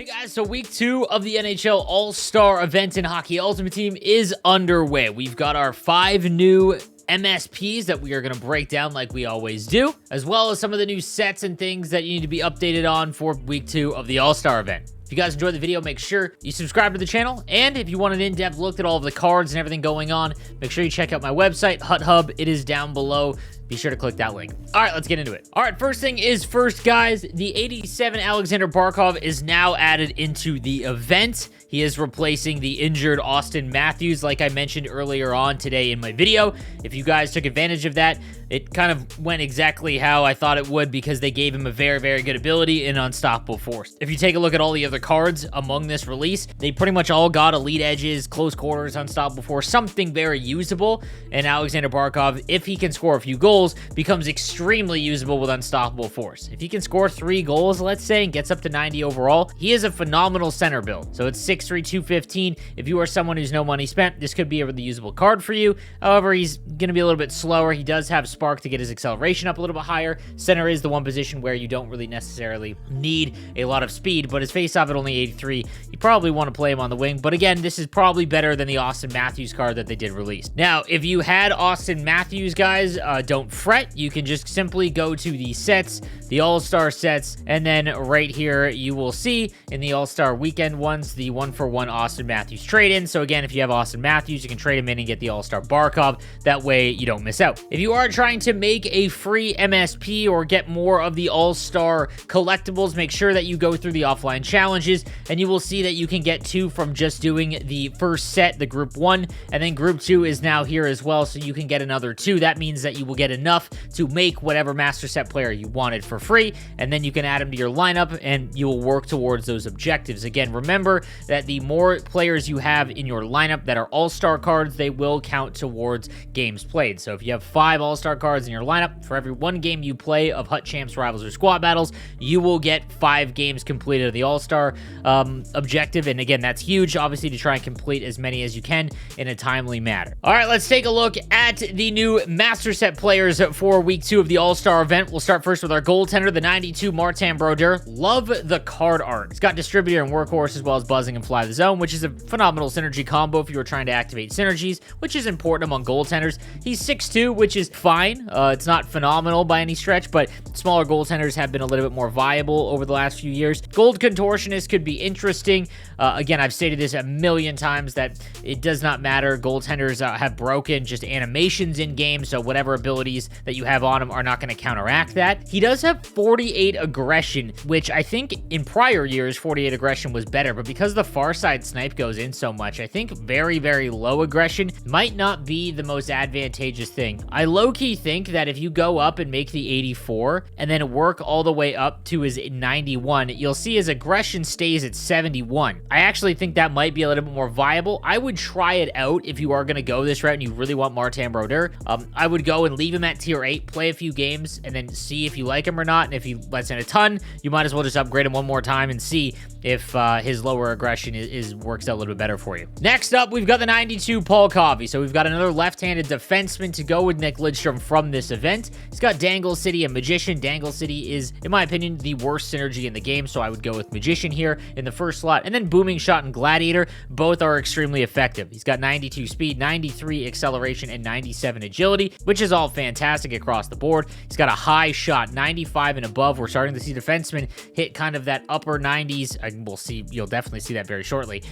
Guys, so week 2 of the NHL All-Star event in Hockey Ultimate Team is underway. We've got our 5 new MSPs that we are going to break down like we always do, as well as some of the new sets and things that you need to be updated on for week 2 of the All-Star event. If you guys enjoyed the video, make sure you subscribe to the channel, and if you want an in-depth look at all of the cards and everything going on, make sure you check out my website, Hut Hub. It is down below. Be sure to click that link. All right, let's get into it. All right, first thing is first, guys. The 87 ALEKSANDER BARKOV is now added into the event. He is replacing the injured Austin Matthews, like I mentioned earlier on today in my video. If you guys took advantage of that, it kind of went exactly how I thought it would because they gave him a very, very good ability in Unstoppable Force. If you take a look at all the other cards among this release, they pretty much all got elite edges, close quarters, Unstoppable Force, something very usable. And ALEKSANDER BARKOV, if he can score a few goals, becomes extremely usable with Unstoppable Force. If he can score 3 goals, let's say, and gets up to 90 overall, he is a phenomenal center build. So it's 6'3", 215. If you are someone who's no money spent, this could be a really usable card for you. However, he's going to be a little bit slower. He does have Spark to get his acceleration up a little bit higher. Center is the one position where you don't really necessarily need a lot of speed, but his face-off at only 83, you probably want to play him on the wing. But again, this is probably better than the Austin Matthews card that they did release. Now, if you had Austin Matthews, guys, don't fret. You can just simply go to the sets, the All-Star sets, and then right here you will see in the All-Star weekend ones, the 1-for-1 Austin Matthews trade-in. So again, if you have Austin Matthews, you can trade him in and get the All-Star BARKOV. That way you don't miss out. If you are trying to make a free MSP or get more of the All-Star collectibles, make sure that you go through the offline challenges, and you will see that you can get 2 from just doing the first set, the Group 1, and then Group 2 is now here as well, so you can get another 2. That means that you will get enough to make whatever Master Set player you wanted for free, and then you can add them to your lineup, and you will work towards those objectives. Again, remember that the more players you have in your lineup that are All-Star cards, they will count towards games played. So if you have 5 All-Star cards in your lineup, for every 1 game you play of Hut Champs, Rivals, or Squad Battles, you will get 5 games completed of the All-Star objective. And again, that's huge, obviously, to try and complete as many as you can in a timely manner. All right, let's take a look at the new Master Set players for week 2 of the All-Star event. We'll start first with our goaltender, the 92 Martin Brodeur. Love the card art. It's got Distributor and Workhorse as well as Buzzing and Fly the Zone, which is a phenomenal synergy combo if you were trying to activate synergies, which is important among goaltenders. He's 6'2", which is fine. It's not phenomenal by any stretch, but smaller goaltenders have been a little bit more viable over the last few years. Gold Contortionist could be interesting. Again, I've stated this a million times that it does not matter. Goaltenders have broken just animations in game, so whatever abilities that you have on him are not going to counteract that. He does have 48 aggression, which I think in prior years 48 aggression was better, but because the far side snipe goes in so much, I think very, very low aggression might not be the most advantageous thing. I low-key think that if you go up and make the 84 and then work all the way up to his 91, you'll see his aggression stays at 71. I actually think that might be a little bit more viable. I would try it out if you are going to go this route and you really want Martin Brodeur. I would go and leave him at tier 8, play a few games, and then see if you like him or not. And if he lets in a ton, you might as well just upgrade him one more time and see if his lower aggression works out a little bit better for you. Next up, we've got the 92 Paul Coffey. So we've got another left-handed defenseman to go with Nick Lidstrom from this event. He's got Dangle City and Magician. Dangle City is, in my opinion, the worst synergy in the game, so I would go with Magician here in the first slot. And then Booming Shot and Gladiator, both are extremely effective. He's got 92 speed, 93 acceleration, and 97 agility, which is all fantastic across the board. He's got a high shot, 95 and above. We're starting to see defensemen hit kind of that upper 90s. We'll see, you'll definitely see that very shortly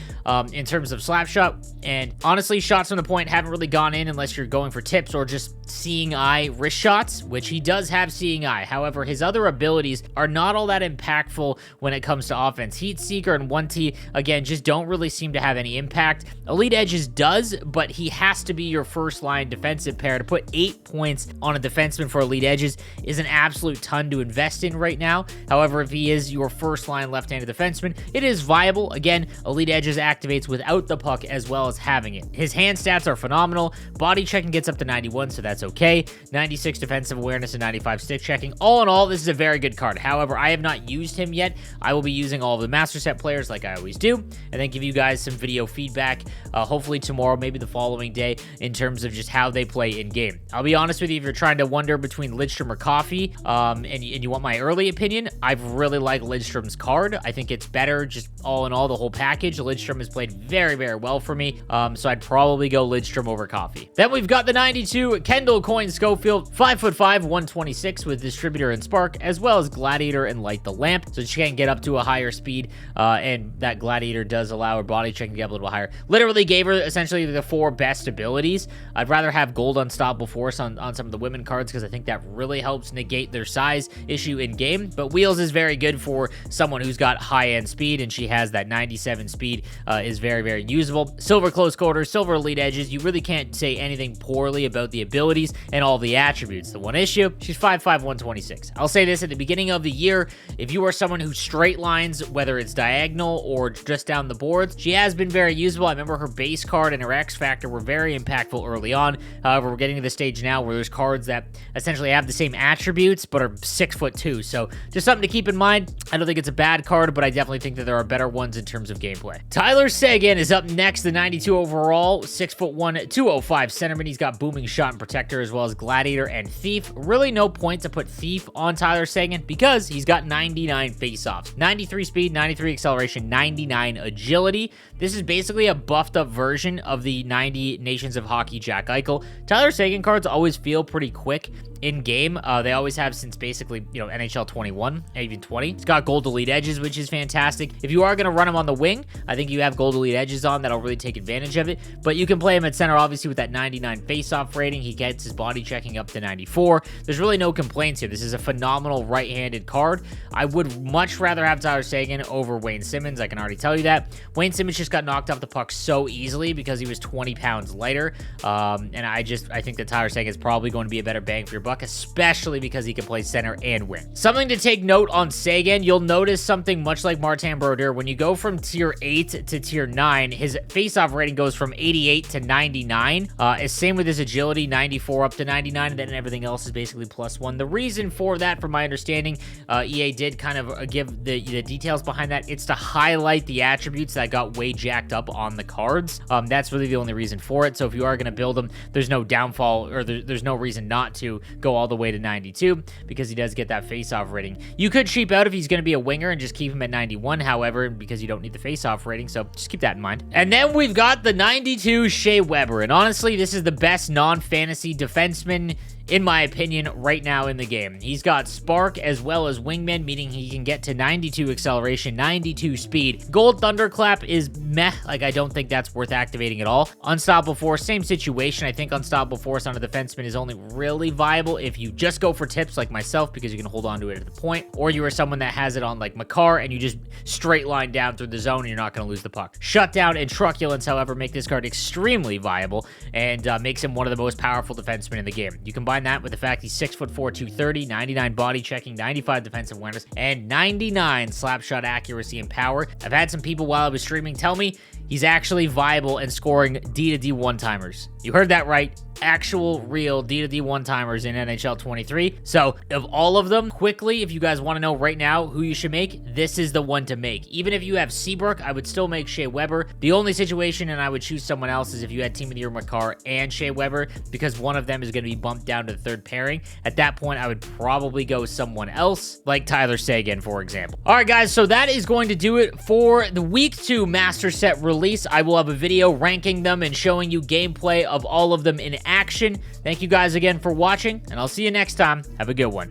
in terms of slap shot. And honestly, shots from the point haven't really gone in unless you're going for tips or just seeing eye wrist shots, which he does have seeing eye. However, his other abilities are not all that impactful when it comes to offense. Heat Seeker and 1T, again, just don't really seem to have any impact. Elite Edges does, but he has to be your first line defensive pair. To put 8 points on a defenseman for Elite Edges is an absolute ton to invest in right now. However, if he is your first line left-handed defenseman, it is viable. Again, Elite Edges activates without the puck as well as having it. His hand stats are phenomenal. Body checking gets up to 91, so that's okay. 96 defensive awareness and 95 stick checking. All in all, this is a very good card. However, I have not used him yet. I will be using all of the Master Set players like I always do, and then give you guys some video feedback, hopefully tomorrow, maybe the following day, in terms of just how they play in game. I'll be honest with you maybe if you're trying to wonder between Lidstrom or Coffee, and you want my early opinion, I really like Lidstrom's card. I think it's better, just all in all, the whole package. Lidstrom has played very, very well for me, so I'd probably go Lidstrom over Coffee. Then we've got the 92 KENDALL COYNE Schofield, 5'5", 126 with Distributor and Spark, as well as Gladiator and Light the Lamp, so she can get up to a higher speed, and that Gladiator does allow her body check to get up a little higher. Literally gave her essentially the 4 best abilities. I'd rather have Gold Unstoppable Force on some of the women cards because I think that really helps negate their size issue in game, but Wheels is very good for someone who's got high-end speed, and she has that 97 speed, is very, very usable. Silver Close Quarters, Silver Elite Edges, you really can't say anything poorly about the abilities and all the attributes. The one issue, she's 5'5", 126. I'll say this, at the beginning of the year, if you are someone who straight lines, whether it's diagonal or just down the boards, she has been very usable. I remember her base card and her X Factor were very impactful early on. However, we're getting to the stage now where there's cards that essentially have the same attributes but are 6'2", so just something to keep in mind. I don't think it's a bad card, but I definitely think that there are better ones in terms of gameplay. Tyler Seguin is up next, the 92 overall, 6'1", 205 centerman. He's got Booming Shot and Protector, as well as Gladiator and Thief. Really no point to put Thief on Tyler Seguin because he's got 99 face-offs, 93 speed, 93 acceleration, 99 agility. This is basically a buffed up version of the 90 Nations of Hockey Jack Eichel. Tyler Seguin cards always feel pretty quick in game. They always have since basically, you know, NHL 21, even 20. It's got Gold Elite Edges, which is fantastic. If you are going to run him on the wing, I think you have Gold Elite Edges on. That'll really take advantage of it. But you can play him at center, obviously, with that 99 face-off rating. He gets his body checking up to 94. There's really no complaints here. This is a phenomenal right-handed card. I would much rather have Tyler Seguin over Wayne Simmonds. I can already tell you that. Wayne Simmonds just got knocked off the puck so easily because he was 20 pounds lighter. And I think that Tyler Seguin is probably going to be a better bang for your buck, especially because he can play center and wing. Something to take note on Seguin, you'll notice something much like Martin Brodeur. When you go from tier 8 to tier 9, his face-off rating goes from 88 to 99. Same with his agility, 94 up to 99, and then everything else is basically +1. The reason for that, from my understanding, EA did kind of give the details behind that. It's to highlight the attributes that got way jacked up on the cards. That's really the only reason for it. So if you are going to build him, there's no downfall, or there's no reason not to go all the way to 92 because he does get that face-off rating. You could cheap out if he's going to be a winger and just keep him at 91, however, because you don't need the face-off rating, so just keep that in mind. And then we've got the 92 Shea Weber, and honestly, this is the best non-fantasy defenseman in my opinion, right now in the game. He's got Spark as well as Wingman, meaning he can get to 92 acceleration, 92 speed. Gold Thunderclap is meh. Like, I don't think that's worth activating at all. Unstoppable Force, same situation. I think Unstoppable Force on a defenseman is only really viable if you just go for tips like myself, because you can hold on to it at the point, or you are someone that has it on like Makar and you just straight line down through the zone and you're not going to lose the puck. Shutdown and Truculence, however, make this card extremely viable and makes him one of the most powerful defensemen in the game. You combine that with the fact he's 6'4", 230, 99 body checking, 95 defensive awareness, and 99 slap shot accuracy and power. I've had some people while I was streaming tell me he's actually viable and scoring D to D one-timers. You heard that right. Actual, real D to D one-timers in NHL 23. So, of all of them, quickly, if you guys want to know right now who you should make, this is the one to make. Even if you have Seabrook, I would still make Shea Weber. The only situation, and I would choose someone else, is if you had Team of the Year Makar and Shea Weber, because one of them is going to be bumped down to the third pairing. At that point, I would probably go someone else, like Tyler Seguin, for example. All right, guys, so that is going to do it for the Week 2 Master Set release. I will have a video ranking them and showing you gameplay of all of them in action. Thank you guys again for watching, and I'll see you next time. Have a good one.